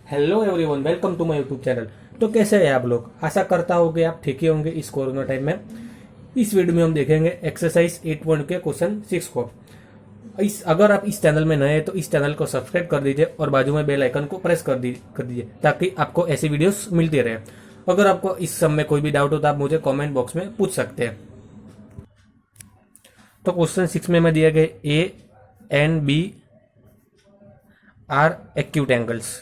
Hello everyone, welcome to my YouTube channel. तो कैसे हैं आप लोग? आशा करता हूँ कि आप ठीक ही होंगे इस कोरोना टाइम में। इस वीडियो में हम देखेंगे एक्सरसाइज 8 के क्वेश्चन 6 को। अगर आप इस चैनल में नए हैं तो इस चैनल को सब्सक्राइब कर दीजिए और बाजू में बेल आइकन को प्रेस कर दीजिए ताकि आपको ऐसी वीडियोस मिलती रहे। अगर आपको इस सब में कोई भी डाउट हो तो आप मुझे कॉमेंट बॉक्स में पूछ सकते हैं। तो क्वेश्चन 6 में दिए गए A and B are acute angles.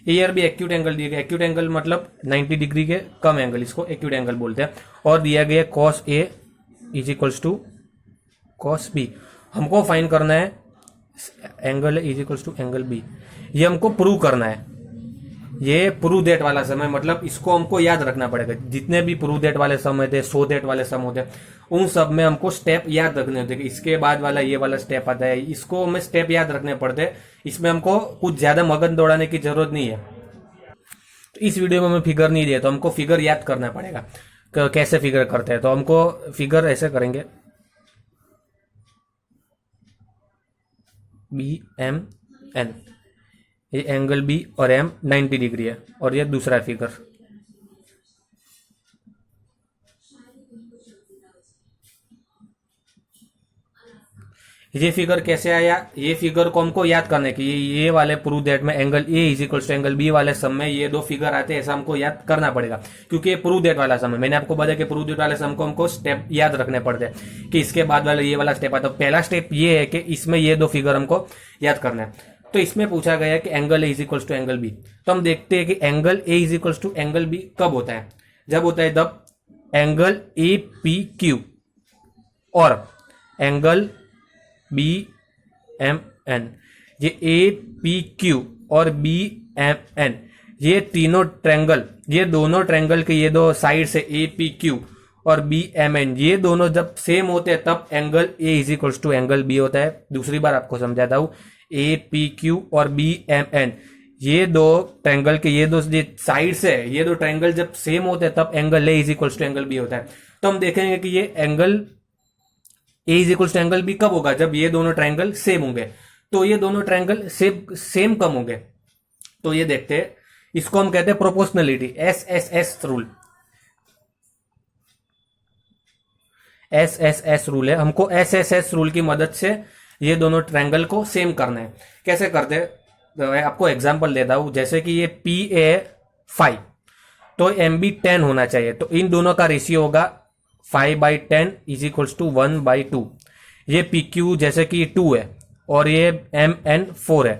A और बी एक्यूट एंगल दिए गए। एक्यूट एंगल मतलब 90 डिग्री के कम एंगल, इसको एक्यूट एंगल बोलते हैं। और दिया गया cos A is equals to cos B. हमको फाइंड करना है angle is equals to angle B. ये हमको प्रूव करना है। ये प्रूव दैट वाला समय मतलब इसको हमको याद रखना पड़ेगा। जितने भी प्रूव दैट वाले सम थे, सो दैट वाले सम होते उन सब में हमको स्टेप याद रखने होते कि इसके बाद वाला ये वाला स्टेप आता है, इसको हमें स्टेप याद रखने पड़ते हैं। इसमें हमको कुछ ज्यादा मगन दौड़ाने की जरूरत नहीं है। तो इस वीडियो में हमें फिगर नहीं दिया तो हमको फिगर याद करना पड़ेगा। कैसे फिगर करते हैं तो हमको फिगर ऐसे करेंगे, बी एम एन। ये एंगल बी और एम 90 डिग्री है और ये दूसरा फिगर। ये फिगर कैसे आया? ये फिगर को हमको याद करने की, ये वाले प्रूव दैट में angle A is equal to angle B वाले सम में ये दो फिगर आते हैं, ऐसा हमको याद करना पड़ेगा क्योंकि ये प्रूव दैट वाला सम है। मैंने आपको बताया कि प्रूव दैट वाले सम को हमको स्टेप याद रखने पड़ते हैं कि इसके बाद वाला ये वाला स्टेप आता है। पहला स्टेप ये है कि इसमें ये दो फिगर हमको याद करना है। तो इसमें पूछा गया कि angle A is equal to angle B. तो हम देखते हैं कि angle A is equal to angle B कब होता है? जब होता है तब एंगल ए पी क्यू और एंगल बी एम एन। ये ए पी क्यू और बी एम एन ये तीनों ट्रैंगल, ये दोनों ट्रैंगल के ये दो साइड से ए पी क्यू और बी एम एन ये दोनों जब सेम होते हैं तब angle A is equal to angle B होता है। दूसरी बार आपको समझाता हूं, ए पी क्यू और बी एम एन ये दो ट्रैंगल के ये दो साइड से ये दो ट्रैंगल जब सेम होते हैं तब angle A is equal to angle B होता है। तो हम देखेंगे कि ये angle A is equal to angle B कब होगा? जब ये दोनों ट्रायंगल सेम होंगे। तो ये दोनों ट्रायंगल सेम कम होंगे। तो ये देखते हैं, इसको हम कहते हैं proportionality, S S S rule. S S S rule है। हमको एस एस एस रूल की मदद से ये दोनों ट्रायंगल को सेम करना है। कैसे करते हैं? तो मैं आपको एग्जांपल देता हूं। जैसे कि ये पी ए 5 तो एम बी 10 होना चाहिए। तो इन दोनों का रेशियो होगा 5/10 इज इक्वल्स टू 1/2। ये पी क्यू जैसे कि 2 है और ये एम एन 4 है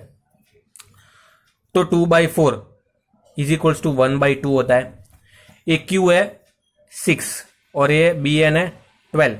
तो 2/4 इज इक्वल्स टू 1/2 होता है। ये क्यू है 6 और ये बी एन है 12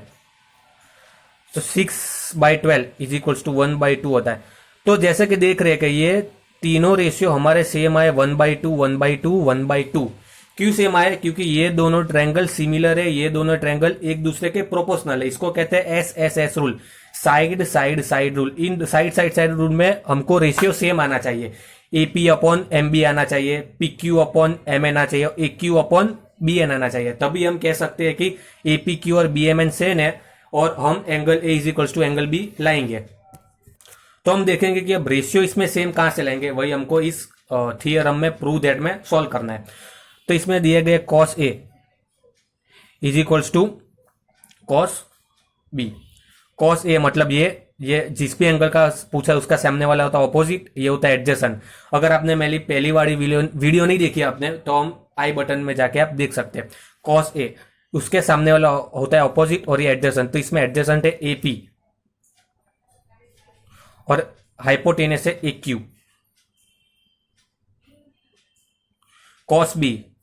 तो 6/12 इज इक्वल्स टू 1/2 होता है। तो जैसे कि देख रहे हैं कि ये तीनों रेशियो हमारे सेम आए 1/2 1/2 1/2। क्यों सेम आए? क्योंकि ये दोनों ट्रायंगल सिमिलर है, ये दोनों ट्रायंगल एक दूसरे के प्रोपोर्शनल है। इसको कहते हैं S S S rule, side side side rule. इन साइड साइड साइड रूल में हमको रेशियो सेम आना चाहिए। A P upon M B आना चाहिए, P Q upon M N आना चाहिए, A Q upon B N आना चाहिए। तभी हम कह सकते हैं कि ए पी क्यू और बी एम एन सेम है और हम angle A is equals to angle B लाएंगे। तो हम देखेंगे कि अब रेशियो इसमें सेम कहां से लाएंगे, वही हमको इस थियरम में प्रूव दैट में सॉल्व करना है। तो इसमें दिए गए cos A is equals to cos B. Cos A मतलब ये जिस भी एंगल का पूछा उसका सामने वाला होता है ऑपोजिट, ये होता है एडजेसेंट। अगर आपने मेरी पहली वाली वीडियो नहीं देखी आपने तो हम आई बटन में जाके आप देख सकते हैं। कॉस ए उसके सामने वाला होता है ऑपोजिट और ये एडजेसेंट। तो इसमें एडजेसेंट है ए पी और हाइपोटेनस है ए क्यू।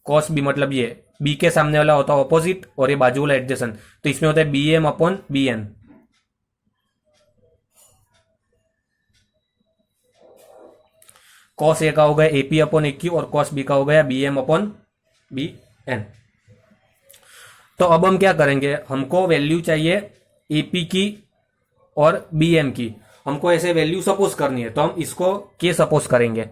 कॉस बी मतलब ये बी के सामने वाला होता है ऑपोजिट और ये बाजू वाला एडजेसेंट। तो इसमें होता है B M upon B N. Cos A का हो गया A P upon A Q और कॉस बी का हो गया B M upon B N. तो अब हम क्या करेंगे, हमको वैल्यू चाहिए ए पी की और बी एम की। हमको ऐसे वैल्यू सपोज करनी है तो हम इसको के सपोज करेंगे।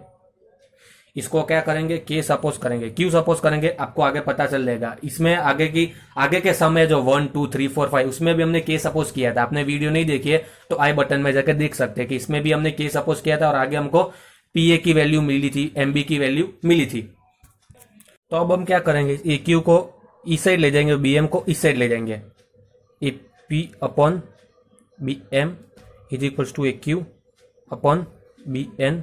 इसको क्या करेंगे, के सपोज करेंगे। क्यों सपोज करेंगे आपको आगे पता चल जाएगा। इसमें आगे के समय जो 1 2 3 4 5 उसमें भी हमने के सपोज किया था। आपने वीडियो नहीं देखी है तो आई बटन में जाकर देख सकते हैं कि इसमें भी हमने के सपोज किया था और आगे हमको पीए की वैल्यू मिली थी, एमबी की वैल्यू मिली थी। तो अब हम क्या करेंगे, ए क्यू को इस साइड ले जाएंगे, बीएम को इस साइड ले जाएंगे। A P upon B M is equals to A Q upon B N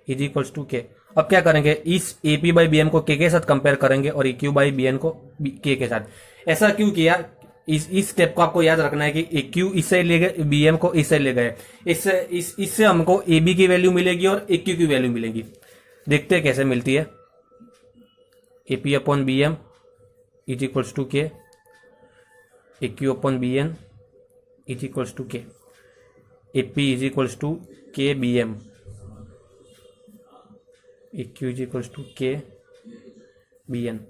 is equals to K. अब क्या करेंगे, इस A P by B M को के साथ कंपेयर करेंगे और A Q by B N को के साथ। ऐसा क्यों किया, इस स्टेप को आपको याद रखना है कि ए क्यू इस साइड ले गए, बी एम को इस साइड ले गए। इससे हमको ए बी की वैल्यू मिलेगी और ए क्यू की वैल्यू मिलेगी। देखते हैं कैसे मिलती है। A P upon B M is equals to K, A Q upon B N is equals to K, A P is equals to K B M, A Q is equals to K B N.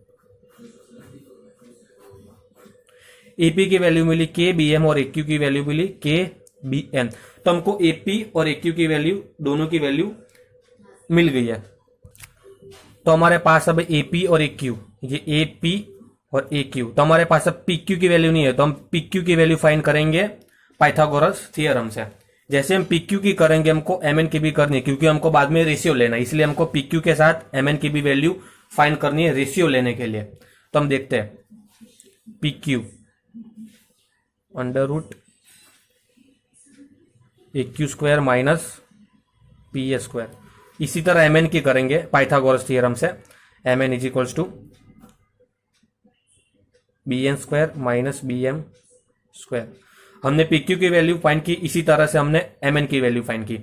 A P की value मिली K B M और A Q की value मिली K B N. तो हमको A P और A Q की value, दोनों की वैल्यू मिल गई है। तो हमारे पास अब ए पी और ए क्यू, ये ए पी और ए क्यू। तो हमारे पास अब पी क्यू की वैल्यू नहीं है, तो हम पी क्यू की वैल्यू फाइंड करेंगे पाइथागोरस थ्योरम से। जैसे हम पी क्यू की करेंगे हमको एम एन की भी करनी है, क्योंकि हमको बाद में रेशियो लेना है, इसलिए हमको पी क्यू के साथ एम एन की भी वैल्यू फाइंड करनी है रेशियो लेने के लिए। तो हम देखते हैं P Q under root A Q square minus P A square. इसी तरह एम एन की करेंगे पाइथागोरस थ्योरम से। M N is equals to B N square minus B M square. हमने पी क्यू की वैल्यू फाइंड की, इसी तरह से हमने एम एन की वैल्यू फाइंड की,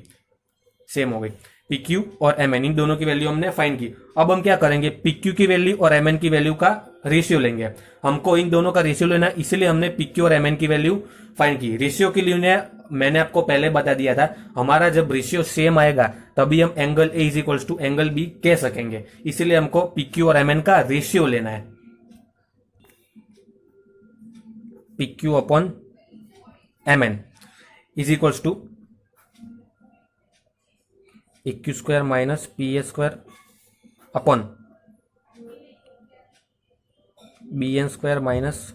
सेम हो गई। पी क्यू और एम एन इन दोनों की वैल्यू हमने फाइंड की। अब हम क्या करेंगे, पी क्यू की वैल्यू और एम एन की वैल्यू का रेशियो लेंगे। हमको इन दोनों का रेशियो लेना है, इसलिए हमने पी क्यू और एम एन की वैल्यू फाइंड की। रेशियो के लिए मैंने आपको पहले बता दिया था, हमारा जब रेशियो सेम आएगा तभी हम angle A is equals to angle B कह सकेंगे। इसलिए हमको पी क्यू और एम एन का रेशियो लेना है। P Q upon M N is equals to A Q square minus P A square upon B N square minus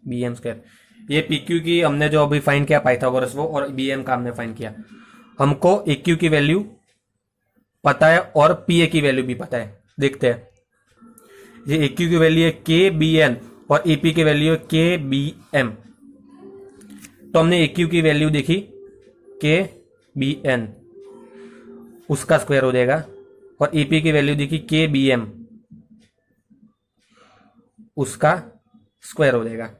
B M square. ये P Q की हमने जो अभी फाइंड किया पाइथागोरस वो, और बी एम का हमने फाइंड किया। हमको ए क्यू की वैल्यू पता है और पी ए की वैल्यू भी पता है। देखते हैं, ये ए क्यू की वैल्यू है के बी एन और ए पी की वैल्यू है के बी एम। तो हमने ए क्यू की वैल्यू देखी के बी एन, उसका स्क्वायर हो जाएगा, और ए पी की वैल्यू देखी के बी एम, उसका स्क्वायर हो जाएगा,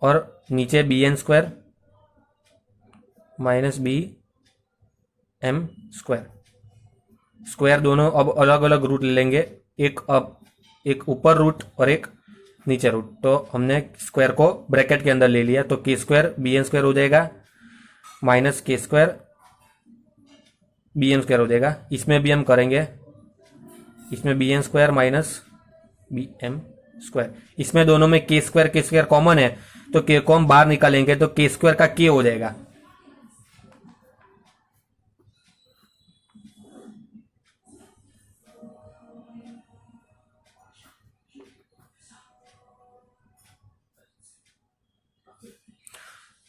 और नीचे B N square minus B M square. Square दोनों अब अलग अलग रूट ले लेंगे, एक ऊपर रूट और एक नीचे रूट। तो हमने स्क्वायर को ब्रैकेट के अंदर ले लिया, तो के स्क्वायर बी एन स्क्वायर हो जाएगा माइनस के स्क्वायर बी एम स्क्वायर हो जाएगा। इसमें भी हम करेंगे, इसमें B N square minus B M square. इसमें दोनों में के स्क्वायर कॉमन है, तो के को हम बाहर निकालेंगे तो के स्क्वायर का के हो जाएगा।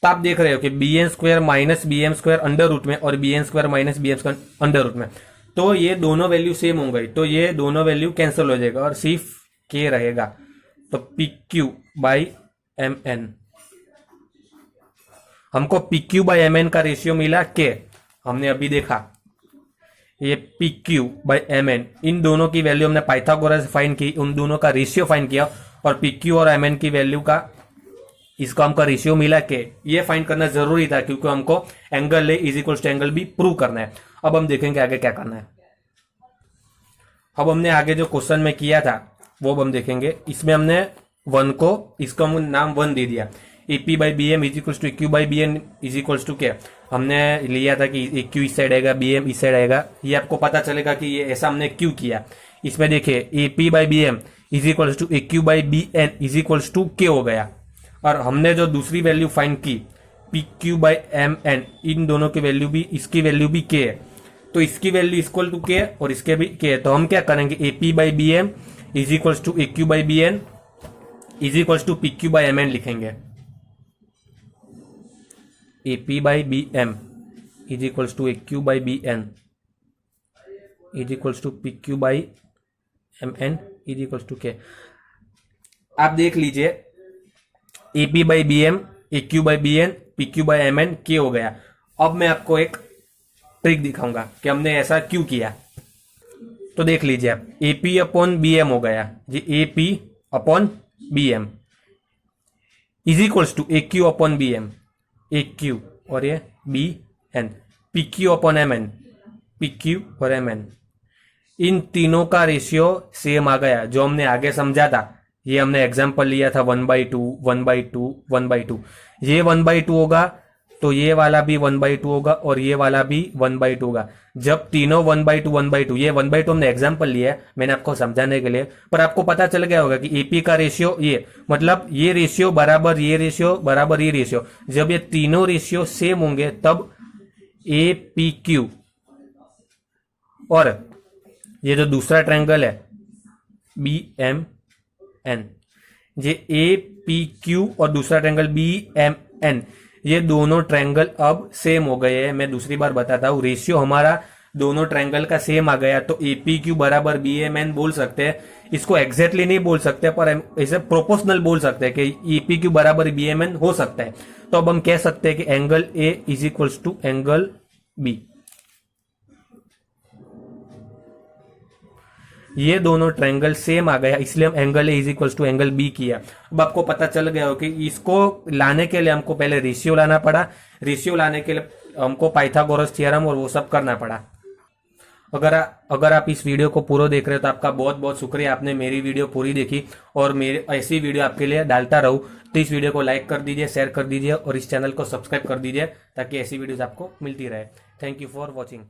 तो आप देख रहे हो कि B N square minus B M square under root में और B N square minus B M square under root में, तो ये दोनों वैल्यू सेम हो गई, तो ये दोनों वैल्यू कैंसिल हो जाएगा और सिर्फ के रहेगा। तो P Q by M N, हमको P Q by M N का रेशियो मिला के, हमने अभी देखा ये P Q by M N, इन दोनों की वैल्यू हमने पाइथागोरस फाइंड की, उन दोनों का रेशियो फाइंड किया, और पी क्यू और एम एन की वैल्यू का, इसका हमको रेशियो मिला के। ये फाइंड करना जरूरी था क्योंकि हमको angle A is equal to angle B prove करना है। अब हम देखेंगे आगे क्या करना है। अब हमने आगे जो क्वेश्चन में किया था वो हम देखेंगे। इसमें हमने वन को, इसका हम नाम वन दे दिया, A P by B M is equal to A Q by B N is equal to क्या, हमने लिया था कि ए क्यू इस साइड आएगा, बी एम इस साइड आएगा। ये आपको पता चलेगा कि ये ऐसा हमने क्यों किया। इसमें देखिए A P by B M is equal to A Q by B N is equal to K हो गया, और हमने जो दूसरी वैल्यू फाइंड की P Q by M N, इन दोनों की वैल्यू भी, इसकी वैल्यू भी के है। तो इसकी वैल्यू इक्वल टू के और इसके भी के, तो हम क्या करेंगे, A P by B M is equals to A Q by B N is equals to P Q by M N लिखेंगे। A P by B M is equals to A Q by B N is equals to P Q by M N is equals to K. आप देख लीजिए, A P by B M A Q by B N P Q by M N के हो गया। अब मैं आपको एक ट्रिक दिखाऊंगा कि हमने ऐसा क्यों किया। तो देख लीजिए आप, A P upon B M हो गया जी, A P upon B M is equals to A Q upon B M, A Q और ये B N, P Q upon M N, P Q और एम एन। इन तीनों का ratio same आ गया, जो हमने आगे समझा था। ये हमने एग्जाम्पल लिया था 1/2 1/2 1/2। ये 1/2 होगा तो ये वाला भी 1/2 होगा और ये वाला भी 1/2 होगा। जब तीनों 1/2 1/2, ये 1/2 हमने एग्जाम्पल लिया है मैंने आपको समझाने के लिए, पर आपको पता चल गया होगा कि एपी का रेशियो ये, मतलब ये रेशियो बराबर ये रेशियो बराबर ये रेशियो, जब ये तीनों रेशियो सेम होंगे तब ए पी क्यू और ये जो दूसरा ट्रायंगल है बी एम एन, ये ए पी क्यू और दूसरा ट्रायंगल बी एम एन, ये दोनों ट्रायंगल अब सेम हो गए हैं। मैं दूसरी बार बताता हूं, रेशियो हमारा दोनों ट्रायंगल का सेम आ गया, तो ए पी क्यू बराबर बी एम एन बोल सकते हैं। इसको एग्जैक्टली नहीं बोल सकते पर इसे प्रोपोर्शनल बोल सकते हैं कि ए पी क्यू बराबर बी एम एन हो सकता है। तो अब हम कह सकते हैं कि angle A is equals to angle B. ये दोनों ट्रायंगल सेम आ गया, इसलिए हम angle A is equals to angle B किया। अब आपको पता चल गया हो कि इसको लाने के लिए हमको पहले रेशियो लाना पड़ा, रेशियो लाने के लिए हमको पाइथागोरस थ्योरम और वो सब करना पड़ा। अगर आप इस वीडियो को पूरा देख रहे हो तो आपका बहुत बहुत शुक्रिया, आपने मेरी वीडियो पूरी देखी और मेरी ऐसी वीडियो आपके लिए डालता रहूं। तो इस वीडियो को लाइक कर दीजिए, शेयर कर दीजिए और इस चैनल को सब्सक्राइब कर दीजिए ताकि ऐसी वीडियोज आपको मिलती रहे। Thank you for watching.